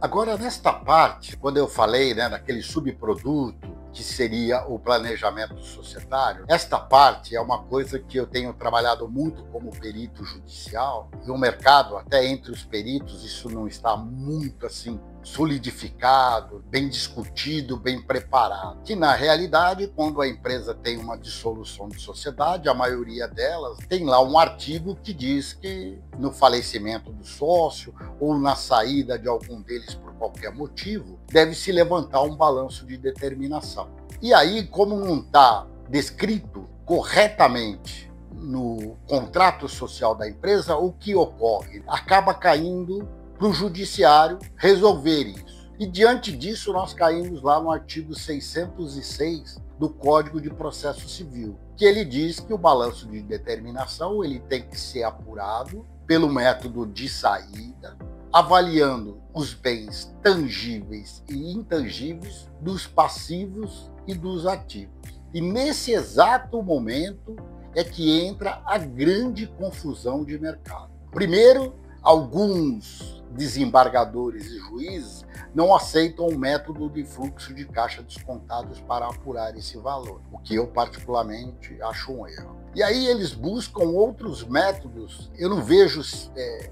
Agora, nesta parte, quando eu falei, daquele subproduto que seria o planejamento societário, esta parte é uma coisa que eu tenho trabalhado muito como perito judicial, e o mercado, até entre os peritos, isso não está muito assim solidificado, bem discutido, bem preparado. Que na realidade, quando a empresa tem uma dissolução de sociedade, a maioria delas tem lá um artigo que diz que no falecimento do sócio ou na saída de algum deles por qualquer motivo, deve se levantar um balanço de determinação. E aí, como não está descrito corretamente no contrato social da empresa, o que ocorre? Acaba caindo para o judiciário resolver isso. E diante disso, nós caímos lá no artigo 606 do Código de Processo Civil, que ele diz que o balanço de determinação ele tem que ser apurado pelo método de saída, avaliando os bens tangíveis e intangíveis dos passivos e dos ativos. E nesse exato momento é que entra a grande confusão de mercado. Primeiro, alguns desembargadores e juízes não aceitam o método de fluxo de caixa descontados para apurar esse valor, o que eu particularmente acho um erro. E aí eles buscam outros métodos, eu não vejo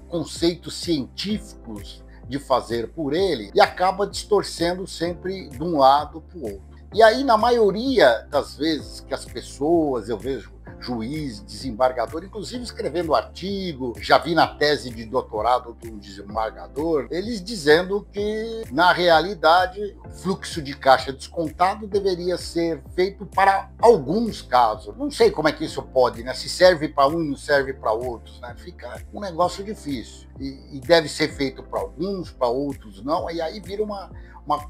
conceitos científicos de fazer por ele, e acaba distorcendo sempre de um lado para o outro. E aí, na maioria das vezes que as pessoas, eu vejo juiz, desembargador, inclusive escrevendo artigo, já vi na tese de doutorado de um desembargador, eles dizendo que, na realidade, o fluxo de caixa descontado deveria ser feito para alguns casos. Não sei como é que isso pode, se serve para um e não serve para outros, fica um negócio difícil. E deve ser feito para alguns, para outros não, e aí vira uma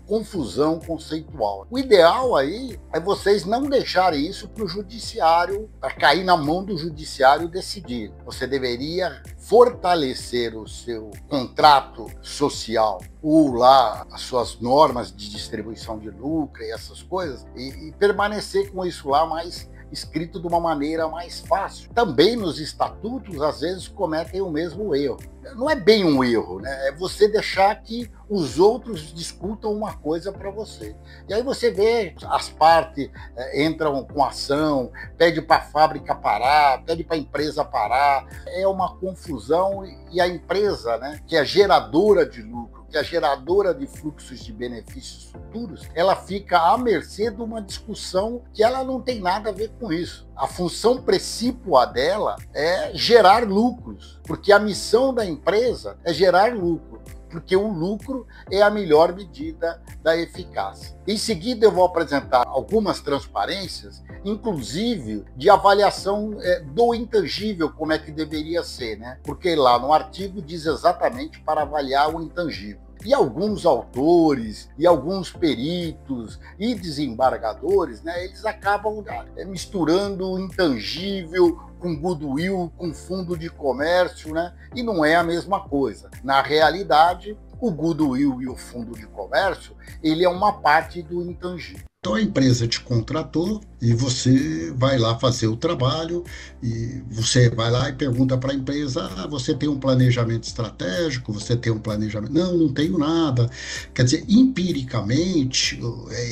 confusão conceitual. O ideal aí é vocês não deixarem isso para o judiciário, para cair na mão do judiciário decidir. Você deveria fortalecer o seu contrato social ou lá as suas normas de distribuição de lucro e essas coisas e permanecer com isso lá mais escrito de uma maneira mais fácil. Também nos estatutos, às vezes, cometem o mesmo erro. Não é bem um erro, é você deixar que os outros discutam uma coisa para você. E aí você vê as partes entram com ação, pede para a fábrica parar, pede para a empresa parar. É uma confusão e a empresa, que é geradora de lucro, que é geradora de fluxos de benefícios futuros, ela fica à mercê de uma discussão que ela não tem nada a ver com isso. A função precípua dela é gerar lucros, porque a missão da empresa é gerar lucro, porque o lucro é a melhor medida da eficácia. Em seguida, eu vou apresentar algumas transparências, inclusive de avaliação do intangível, como é que deveria ser, porque lá no artigo diz exatamente para avaliar o intangível. E alguns autores, e alguns peritos e desembargadores, eles acabam misturando o intangível com goodwill, com fundo de comércio, e não é a mesma coisa. Na realidade, o goodwill e o fundo de comércio, ele é uma parte do intangível. Então a empresa te contratou e você vai lá fazer o trabalho e você vai lá e pergunta para a empresa, você tem um planejamento estratégico, você tem um planejamento... Não tenho nada. Quer dizer, empiricamente,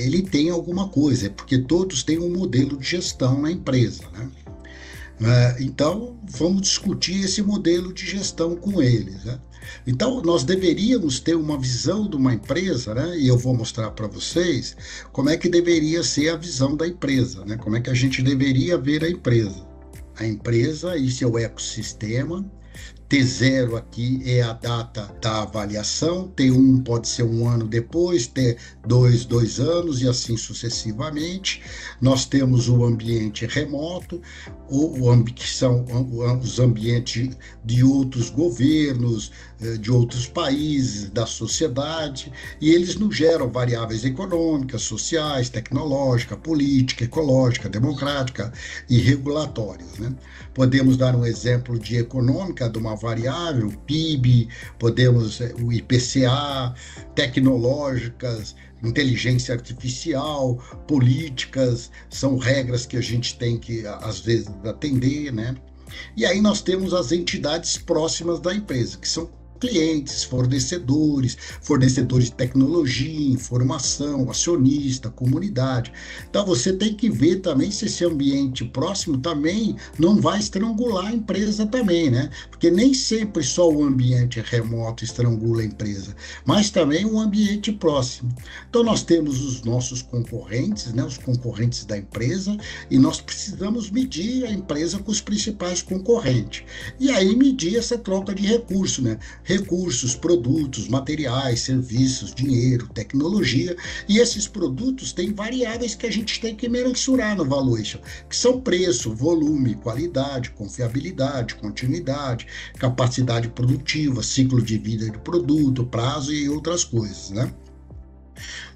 ele tem alguma coisa, porque todos têm um modelo de gestão na empresa, Então, vamos discutir esse modelo de gestão com eles, Então, nós deveríamos ter uma visão de uma empresa, e eu vou mostrar para vocês como é que deveria ser a visão da empresa, como é que a gente deveria ver a empresa. A empresa e seu ecossistema. T0 aqui é a data da avaliação, T1 pode ser um ano depois, T2, 2 anos e assim sucessivamente. Nós temos o ambiente remoto, que são os ambientes de outros governos, de outros países, da sociedade, e eles nos geram variáveis econômicas, sociais, tecnológicas, política, ecológica, democrática e regulatórias. Podemos dar um exemplo de econômica de uma variável, PIB, podemos o IPCA, tecnológicas, inteligência artificial, políticas, são regras que a gente tem que, às vezes, atender, E aí nós temos as entidades próximas da empresa, que são clientes, fornecedores, fornecedores de tecnologia, informação, acionista, comunidade. Então você tem que ver também se esse ambiente próximo também não vai estrangular a empresa também, né? Porque nem sempre só o ambiente remoto estrangula a empresa, mas também o ambiente próximo. Então nós temos os nossos concorrentes, né? Os concorrentes da empresa, e nós precisamos medir a empresa com os principais concorrentes. E aí medir essa troca de recursos, né? Recursos, produtos, materiais, serviços, dinheiro, tecnologia, e esses produtos têm variáveis que a gente tem que mensurar no valuation, que são preço, volume, qualidade, confiabilidade, continuidade, capacidade produtiva, ciclo de vida do produto, prazo e outras coisas, né?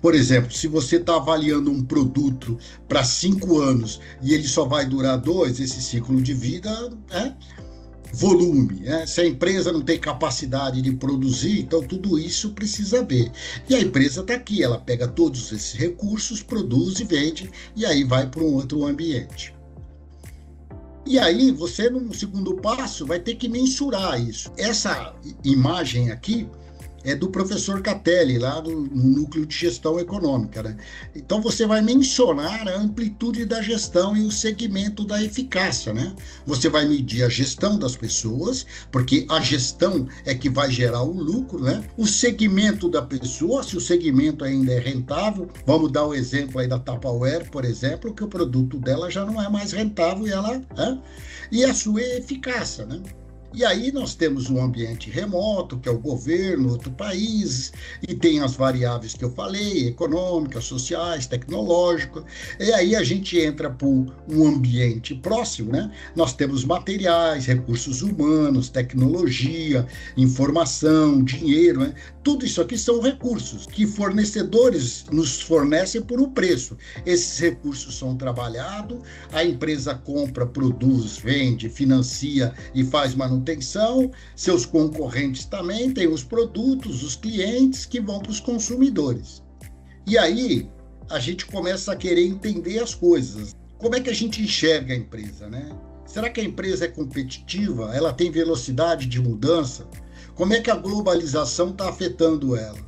Por exemplo, se você está avaliando um produto para 5 anos e ele só vai durar 2, esse ciclo de vida é volume, né? Se a empresa não tem capacidade de produzir, então tudo isso precisa ver. E a empresa está aqui, ela pega todos esses recursos, produz e vende, e aí vai para um outro ambiente. E aí você, no segundo passo, vai ter que mensurar isso. Essa imagem aqui é do professor Catelli, lá no Núcleo de Gestão Econômica, né? Então, você vai mencionar a amplitude da gestão e o segmento da eficácia, né? Você vai medir a gestão das pessoas, porque a gestão é que vai gerar o lucro, né? O segmento da pessoa, se o segmento ainda é rentável, vamos dar o exemplo aí da Tupperware, por exemplo, que o produto dela já não é mais rentável e a sua eficácia, né? E aí nós temos um ambiente remoto, que é o governo, outro país, e tem as variáveis que eu falei, econômicas, sociais, tecnológicas, e aí a gente entra para um ambiente próximo, né? Nós temos materiais, recursos humanos, tecnologia, informação, dinheiro, né? Tudo isso aqui são recursos que fornecedores nos fornecem por um preço. Esses recursos são trabalhados, a empresa compra, produz, vende, financia e faz manutenção, seus concorrentes também têm os produtos, os clientes que vão para os consumidores. E aí a gente começa a querer entender as coisas. Como é que a gente enxerga a empresa, né? Será que a empresa é competitiva? Ela tem velocidade de mudança? Como é que a globalização está afetando ela?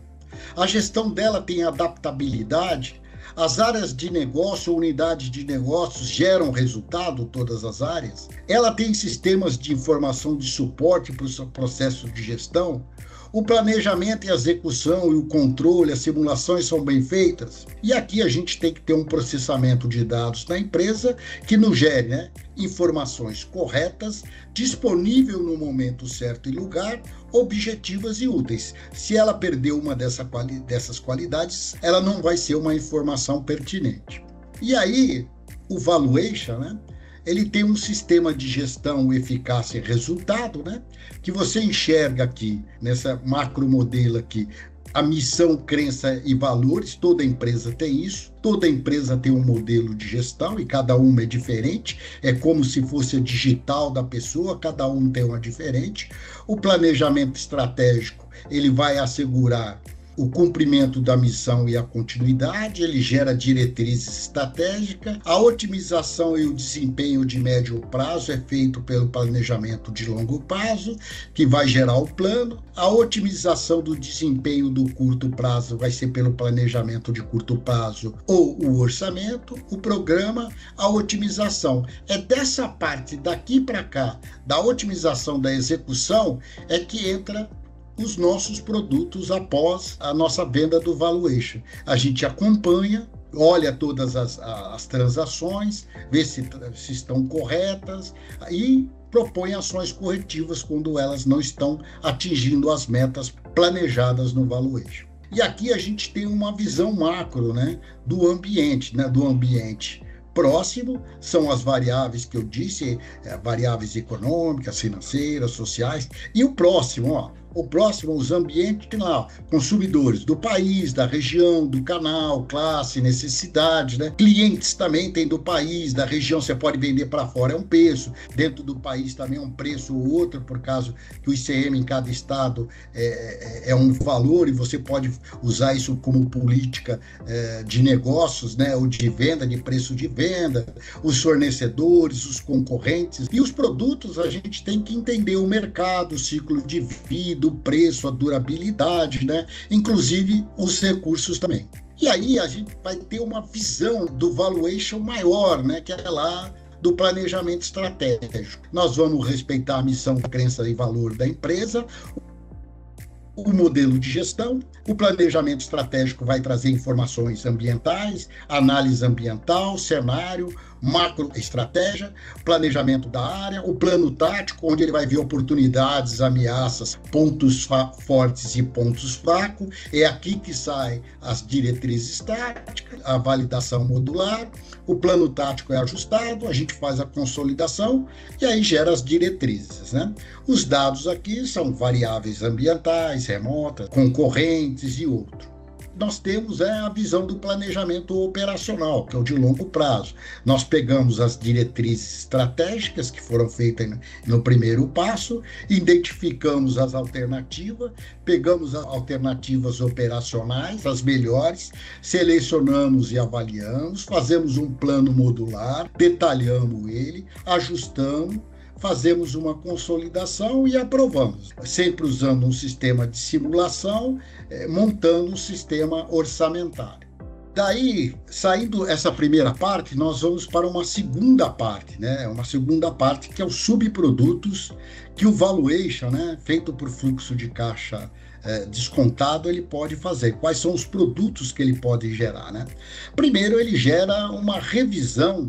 A gestão dela tem adaptabilidade? As áreas de negócio ou unidades de negócios geram resultado, todas as áreas? Ela tem sistemas de informação de suporte para o seu processo de gestão? O planejamento e a execução e o controle, as simulações são bem feitas? E aqui a gente tem que ter um processamento de dados na empresa que nos gere, né, informações corretas, disponível no momento certo e lugar, objetivas e úteis. Se ela perder uma dessas qualidades, ela não vai ser uma informação pertinente. E aí, o valuation, né? Ele tem um sistema de gestão, eficácia e resultado, né? Que você enxerga aqui, nessa macro modelo aqui, a missão, crença e valores. Toda empresa tem isso, toda empresa tem um modelo de gestão e cada uma é diferente, é como se fosse a digital da pessoa, cada um tem uma diferente. O planejamento estratégico, ele vai assegurar o cumprimento da missão e a continuidade, ele gera diretrizes estratégicas, a otimização e o desempenho de médio prazo é feito pelo planejamento de longo prazo, que vai gerar o plano, a otimização do desempenho do curto prazo vai ser pelo planejamento de curto prazo ou o orçamento, o programa, a otimização. É dessa parte daqui para cá, da otimização da execução, é que entra os nossos produtos após a nossa venda do valuation. A gente acompanha, olha todas as transações, vê se estão corretas e propõe ações corretivas quando elas não estão atingindo as metas planejadas no valuation. E aqui a gente tem uma visão macro, né, do ambiente, próximo, são as variáveis que eu disse, variáveis econômicas, financeiras, sociais, e o próximo, os ambientes tem lá, consumidores do país, da região, do canal, classe, necessidade, né? Clientes também tem do país, da região, você pode vender para fora, é um preço, dentro do país também é um preço ou outro, por causa que o ICM em cada estado é um valor e você pode usar isso como política de negócios, né? Ou de venda, de preço de venda, os fornecedores, os concorrentes e os produtos. A gente tem que entender o mercado, o ciclo de vida, do preço, a durabilidade, né? Inclusive os recursos também. E aí a gente vai ter uma visão do valuation maior, né? Que é lá do planejamento estratégico. Nós vamos respeitar a missão, crença e valor da empresa, o modelo de gestão, o planejamento estratégico vai trazer informações ambientais, análise ambiental, cenário, macroestratégia, planejamento da área, o plano tático, onde ele vai ver oportunidades, ameaças, pontos fortes e pontos fracos. É aqui que saem as diretrizes táticas, a validação modular, o plano tático é ajustado, a gente faz a consolidação e aí gera as diretrizes, né? Os dados aqui são variáveis ambientais, remotas, concorrentes e outros. Nós temos a visão do planejamento operacional, que é o de longo prazo. Nós pegamos as diretrizes estratégicas que foram feitas no primeiro passo, identificamos as alternativas, pegamos as alternativas operacionais, as melhores, selecionamos e avaliamos, fazemos um plano modular, detalhamos ele, ajustamos, fazemos uma consolidação e aprovamos, sempre usando um sistema de simulação, montando um sistema orçamentário. Daí, saindo essa primeira parte, nós vamos para uma segunda parte, né? Uma segunda parte que é os subprodutos que o valuation, né, feito por fluxo de caixa descontado, ele pode fazer. Quais são os produtos que ele pode gerar, né? Primeiro, ele gera uma revisão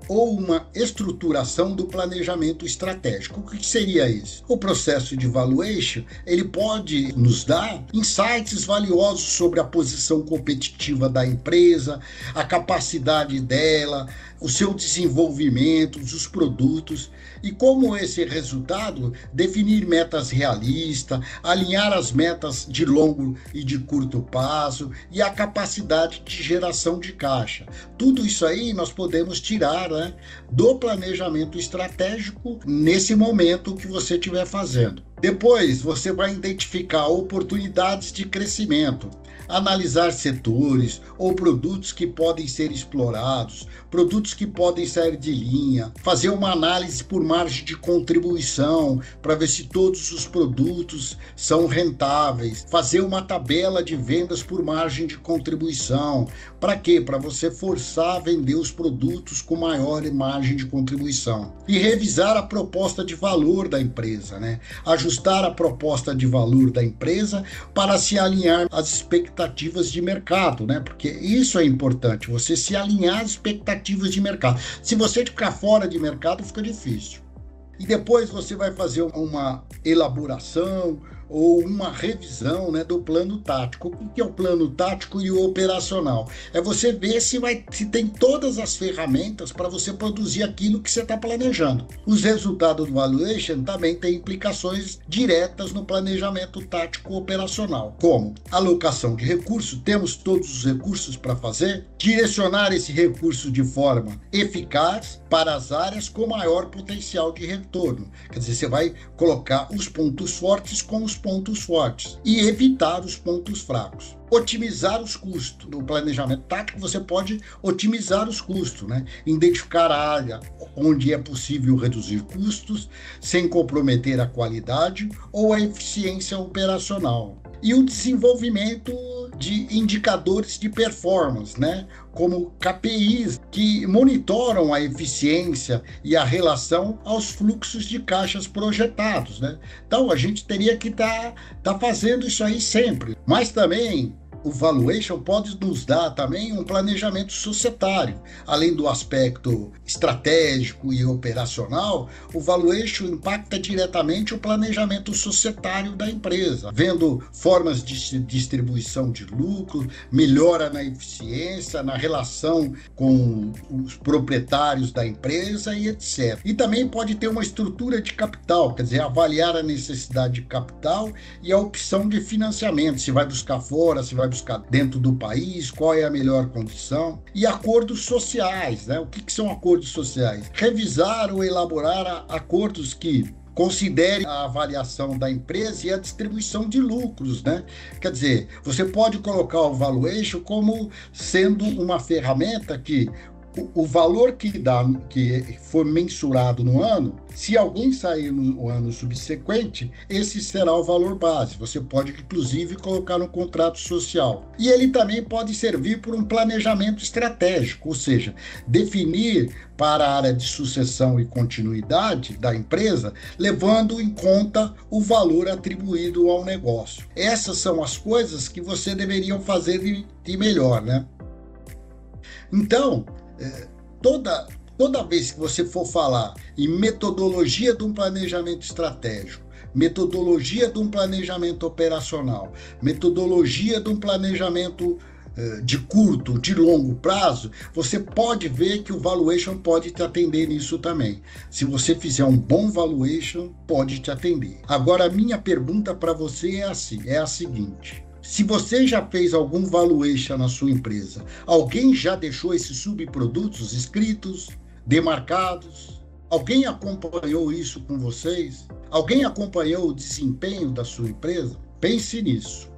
ou uma estruturação do planejamento estratégico. O que seria isso? O processo de valuation, ele pode nos dar insights valiosos sobre a posição competitiva da empresa, a capacidade dela, o seu desenvolvimento, os produtos, e como esse resultado definir metas realistas, alinhar as metas de longo e de curto prazo e a capacidade de geração de caixa. Tudo isso aí nós podemos tirar, né, do planejamento estratégico nesse momento que você estiver fazendo. Depois você vai identificar oportunidades de crescimento, analisar setores ou produtos que podem ser explorados, produtos que podem sair de linha, fazer uma análise por margem de contribuição para ver se todos os produtos são rentáveis, fazer uma tabela de vendas por margem de contribuição. Para quê? Para você forçar a vender os produtos com maior margem de contribuição. E revisar a proposta de valor da empresa, né? Ajustar a proposta de valor da empresa para se alinhar às expectativas de mercado, né? Porque isso é importante, você se alinhar às expectativas de mercado. Se você ficar fora de mercado, fica difícil. E depois você vai fazer uma elaboração ou uma revisão, né, do plano tático. O que é o plano tático e o operacional? É você ver se tem todas as ferramentas para você produzir aquilo que você está planejando. Os resultados do valuation também têm implicações diretas no planejamento tático operacional, como alocação de recursos, temos todos os recursos para fazer, direcionar esse recurso de forma eficaz para as áreas com maior potencial de retorno. Quer dizer, você vai colocar os pontos fortes com os pontos fortes e evitar os pontos fracos. Otimizar os custos. No planejamento tático, você pode otimizar os custos, né? Identificar a área onde é possível reduzir custos sem comprometer a qualidade ou a eficiência operacional. E o desenvolvimento de indicadores de performance, né? Como KPIs, que monitoram a eficiência e a relação aos fluxos de caixas projetados, né? Então, a gente teria que tá fazendo isso aí sempre. Mas também o valuation pode nos dar também um planejamento societário. Além do aspecto estratégico e operacional, o valuation impacta diretamente o planejamento societário da empresa, vendo formas de distribuição de lucro, melhora na eficiência, na relação com os proprietários da empresa e etc. E também pode ter uma estrutura de capital, quer dizer, avaliar a necessidade de capital e a opção de financiamento, se vai buscar fora, se vai buscar dentro do país, qual é a melhor condição. E acordos sociais, né? O que são acordos sociais? Revisar ou elaborar acordos que considere a avaliação da empresa e a distribuição de lucros, né? Quer dizer, você pode colocar o valuation como sendo uma ferramenta que o valor que for mensurado no ano, se alguém sair no ano subsequente, esse será o valor base. Você pode, inclusive, colocar no contrato social. E ele também pode servir por um planejamento estratégico, ou seja, definir para a área de sucessão e continuidade da empresa, levando em conta o valor atribuído ao negócio. Essas são as coisas que você deveria fazer de melhor, né? Então, toda vez que você for falar em metodologia de um planejamento estratégico, metodologia de um planejamento operacional, metodologia de um planejamento de curto, de longo prazo, você pode ver que o valuation pode te atender nisso também. Se você fizer um bom valuation, pode te atender. Agora, a minha pergunta para você é a seguinte: se você já fez algum valuation na sua empresa, alguém já deixou esses subprodutos escritos, demarcados? Alguém acompanhou isso com vocês? Alguém acompanhou o desempenho da sua empresa? Pense nisso.